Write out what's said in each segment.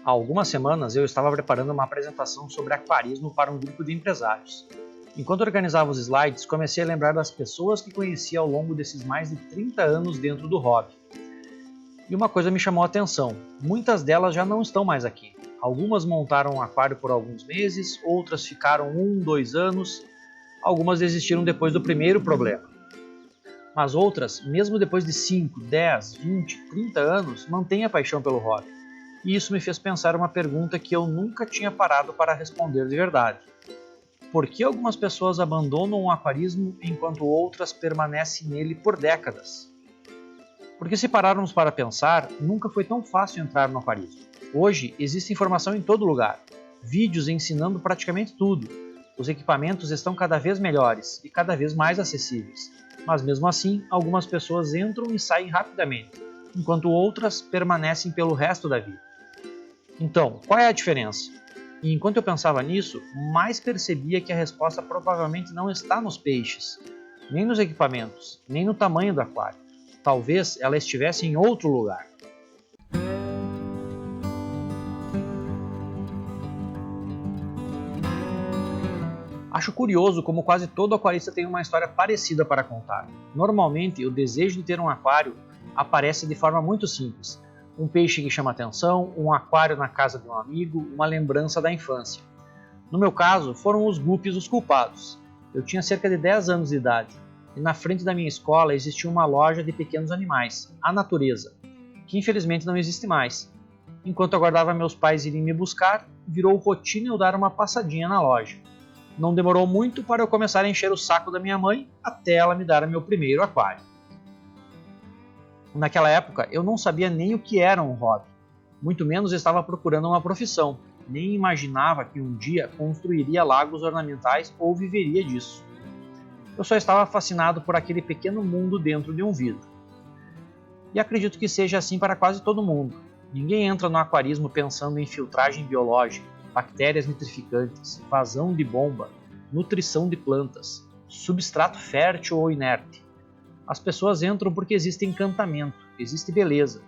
Há algumas semanas eu estava preparando uma apresentação sobre aquarismo para um grupo de empresários. Enquanto organizava os slides, comecei a lembrar das pessoas que conheci ao longo desses mais de 30 anos dentro do hobby. E uma coisa me chamou a atenção: muitas delas já não estão mais aqui. Algumas montaram um aquário por alguns meses, outras ficaram 2 anos, algumas desistiram depois do primeiro problema. Mas outras, mesmo depois de 5, 10, 20, 30 anos, mantêm a paixão pelo hobby. E isso me fez pensar uma pergunta que eu nunca tinha parado para responder de verdade. Por que algumas pessoas abandonam o aquarismo enquanto outras permanecem nele por décadas? Porque se pararmos para pensar, nunca foi tão fácil entrar no aquarismo. Hoje existe informação em todo lugar, vídeos ensinando praticamente tudo. Os equipamentos estão cada vez melhores e cada vez mais acessíveis, mas mesmo assim, algumas pessoas entram e saem rapidamente, enquanto outras permanecem pelo resto da vida. Então, qual é a diferença? E enquanto eu pensava nisso, mais percebia que a resposta provavelmente não está nos peixes, nem nos equipamentos, nem no tamanho do aquário. Talvez ela estivesse em outro lugar. Acho curioso como quase todo aquarista tem uma história parecida para contar. Normalmente, o desejo de ter um aquário aparece de forma muito simples. Um peixe que chama atenção, um aquário na casa de um amigo, uma lembrança da infância. No meu caso, foram os guppies os culpados. Eu tinha cerca de 10 anos de idade, e na frente da minha escola existia uma loja de pequenos animais, a Natureza, que infelizmente não existe mais. Enquanto aguardava meus pais irem me buscar, virou rotina eu dar uma passadinha na loja. Não demorou muito para eu começar a encher o saco da minha mãe até ela me dar meu primeiro aquário. Naquela época, eu não sabia nem o que era um hobby, muito menos estava procurando uma profissão, nem imaginava que um dia construiria lagos ornamentais ou viveria disso. Eu só estava fascinado por aquele pequeno mundo dentro de um vidro. E acredito que seja assim para quase todo mundo. Ninguém entra no aquarismo pensando em filtragem biológica, bactérias nitrificantes, vazão de bomba, nutrição de plantas, substrato fértil ou inerte. As pessoas entram porque existe encantamento, existe beleza.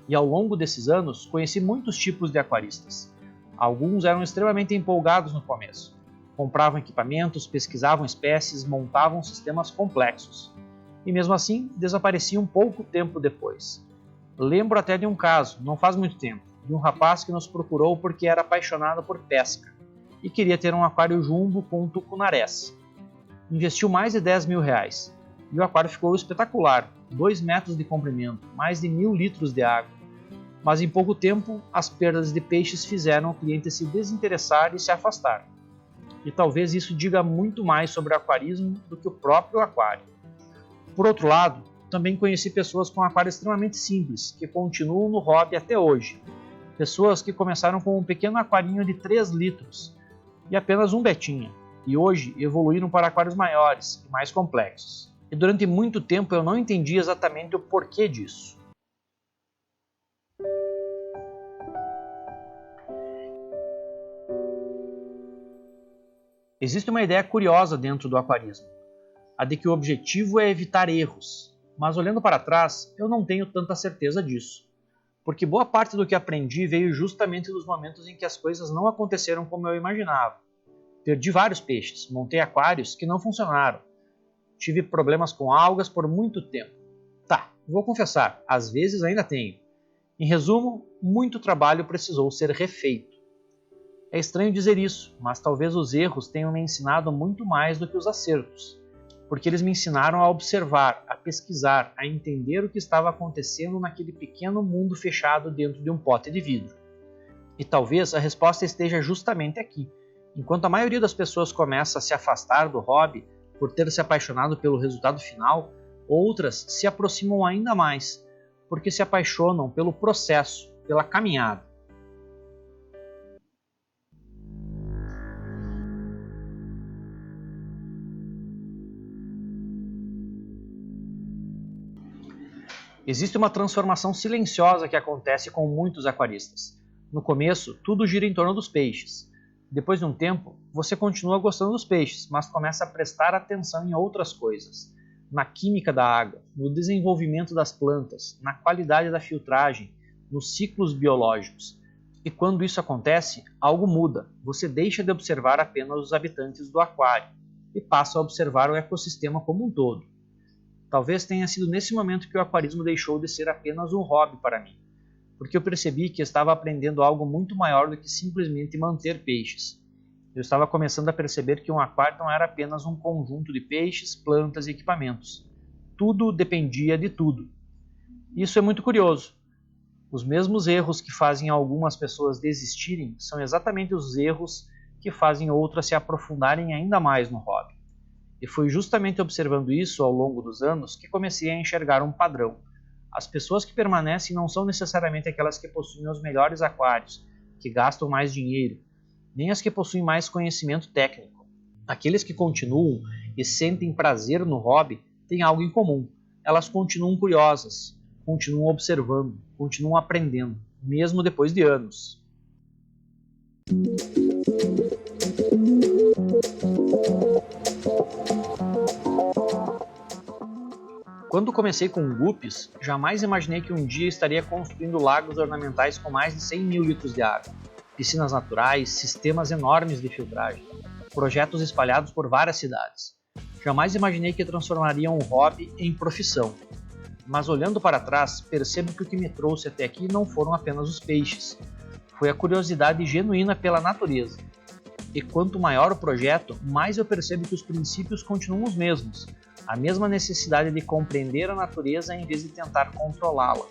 E ao longo desses anos, conheci muitos tipos de aquaristas. Alguns eram extremamente empolgados no começo. Compravam equipamentos, pesquisavam espécies, montavam sistemas complexos. E mesmo assim, desapareciam pouco tempo depois. Lembro até de um caso, não faz muito tempo, de um rapaz que nos procurou porque era apaixonado por pesca e queria ter um aquário jumbo com tucunarés. Investiu mais de 10 mil reais e o aquário ficou espetacular, 2 metros de comprimento, mais de 1.000 litros de água. Mas em pouco tempo, as perdas de peixes fizeram o cliente se desinteressar e se afastar. E talvez isso diga muito mais sobre o aquarismo do que o próprio aquário. Por outro lado, também conheci pessoas com aquários extremamente simples, que continuam no hobby até hoje. Pessoas que começaram com um pequeno aquarinho de 3 litros e apenas um betinha, e hoje evoluíram para aquários maiores e mais complexos. E durante muito tempo eu não entendi exatamente o porquê disso. Existe uma ideia curiosa dentro do aquarismo, a de que o objetivo é evitar erros, mas olhando para trás, eu não tenho tanta certeza disso, porque boa parte do que aprendi veio justamente dos momentos em que as coisas não aconteceram como eu imaginava. Perdi vários peixes, montei aquários que não funcionaram, tive problemas com algas por muito tempo. Tá, vou confessar, às vezes ainda tenho. Em resumo, muito trabalho precisou ser refeito. É estranho dizer isso, mas talvez os erros tenham me ensinado muito mais do que os acertos, porque eles me ensinaram a observar, a pesquisar, a entender o que estava acontecendo naquele pequeno mundo fechado dentro de um pote de vidro. E talvez a resposta esteja justamente aqui. Enquanto a maioria das pessoas começa a se afastar do hobby por ter se apaixonado pelo resultado final, outras se aproximam ainda mais, porque se apaixonam pelo processo, pela caminhada. Existe uma transformação silenciosa que acontece com muitos aquaristas. No começo, tudo gira em torno dos peixes. Depois de um tempo, você continua gostando dos peixes, mas começa a prestar atenção em outras coisas. Na química da água, no desenvolvimento das plantas, na qualidade da filtragem, nos ciclos biológicos. E quando isso acontece, algo muda. Você deixa de observar apenas os habitantes do aquário e passa a observar o ecossistema como um todo. Talvez tenha sido nesse momento que o aquarismo deixou de ser apenas um hobby para mim, porque eu percebi que estava aprendendo algo muito maior do que simplesmente manter peixes. Eu estava começando a perceber que um aquário não era apenas um conjunto de peixes, plantas e equipamentos. Tudo dependia de tudo. Isso é muito curioso. Os mesmos erros que fazem algumas pessoas desistirem são exatamente os erros que fazem outras se aprofundarem ainda mais no hobby. E foi justamente observando isso ao longo dos anos que comecei a enxergar um padrão. As pessoas que permanecem não são necessariamente aquelas que possuem os melhores aquários, que gastam mais dinheiro, nem as que possuem mais conhecimento técnico. Aqueles que continuam e sentem prazer no hobby têm algo em comum. Elas continuam curiosas, continuam observando, continuam aprendendo, mesmo depois de anos. Quando comecei com guppies, jamais imaginei que um dia estaria construindo lagos ornamentais com mais de 100 mil litros de água, piscinas naturais, sistemas enormes de filtragem, projetos espalhados por várias cidades. Jamais imaginei que transformaria um hobby em profissão. Mas olhando para trás, percebo que o que me trouxe até aqui não foram apenas os peixes. Foi a curiosidade genuína pela natureza. E quanto maior o projeto, mais eu percebo que os princípios continuam os mesmos. A mesma necessidade de compreender a natureza em vez de tentar controlá-la.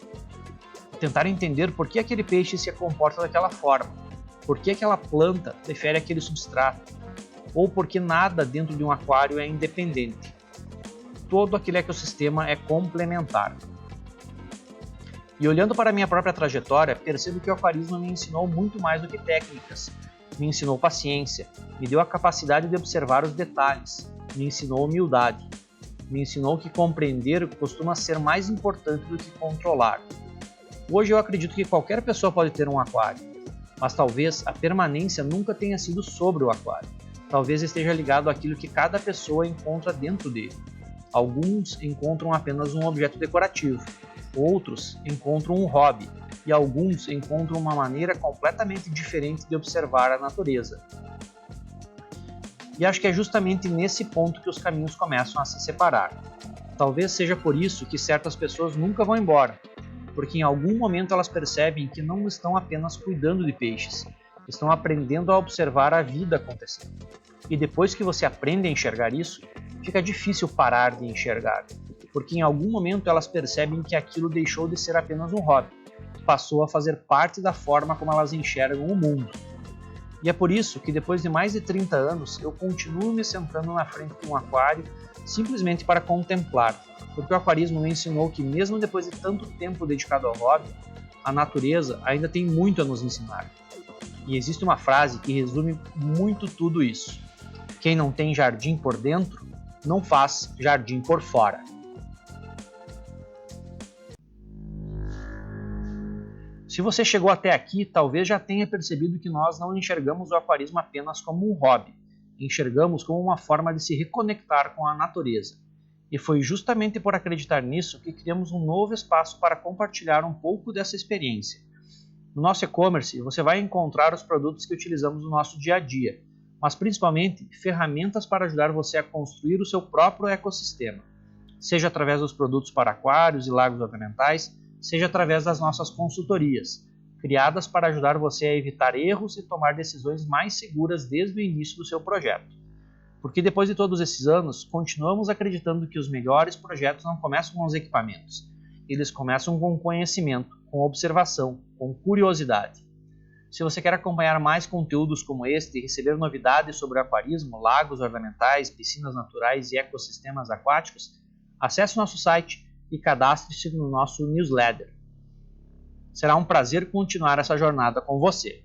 Tentar entender por que aquele peixe se comporta daquela forma, por que aquela planta prefere aquele substrato, ou por que nada dentro de um aquário é independente. Todo aquele ecossistema é complementar. E olhando para a minha própria trajetória, percebo que o aquarismo me ensinou muito mais do que técnicas. Me ensinou paciência, me deu a capacidade de observar os detalhes, me ensinou humildade. Me ensinou que compreender costuma ser mais importante do que controlar. Hoje eu acredito que qualquer pessoa pode ter um aquário, mas talvez a permanência nunca tenha sido sobre o aquário. Talvez esteja ligado àquilo que cada pessoa encontra dentro dele. Alguns encontram apenas um objeto decorativo, outros encontram um hobby, e alguns encontram uma maneira completamente diferente de observar a natureza. E acho que é justamente nesse ponto que os caminhos começam a se separar. Talvez seja por isso que certas pessoas nunca vão embora, porque em algum momento elas percebem que não estão apenas cuidando de peixes, estão aprendendo a observar a vida acontecendo. E depois que você aprende a enxergar isso, fica difícil parar de enxergar, porque em algum momento elas percebem que aquilo deixou de ser apenas um hobby, passou a fazer parte da forma como elas enxergam o mundo. E é por isso que depois de mais de 30 anos eu continuo me sentando na frente de um aquário simplesmente para contemplar, porque o aquarismo me ensinou que mesmo depois de tanto tempo dedicado ao hobby, a natureza ainda tem muito a nos ensinar. E existe uma frase que resume muito tudo isso: quem não tem jardim por dentro, não faz jardim por fora. Se você chegou até aqui, talvez já tenha percebido que nós não enxergamos o aquarismo apenas como um hobby, enxergamos como uma forma de se reconectar com a natureza. E foi justamente por acreditar nisso que criamos um novo espaço para compartilhar um pouco dessa experiência. No nosso e-commerce, você vai encontrar os produtos que utilizamos no nosso dia a dia, mas principalmente ferramentas para ajudar você a construir o seu próprio ecossistema, seja através dos produtos para aquários e lagos ornamentais, seja através das nossas consultorias, criadas para ajudar você a evitar erros e tomar decisões mais seguras desde o início do seu projeto. Porque depois de todos esses anos, continuamos acreditando que os melhores projetos não começam com os equipamentos. Eles começam com conhecimento, com observação, com curiosidade. Se você quer acompanhar mais conteúdos como este e receber novidades sobre aquarismo, lagos ornamentais, piscinas naturais e ecossistemas aquáticos, acesse o nosso site e cadastre-se no nosso newsletter. Será um prazer continuar essa jornada com você.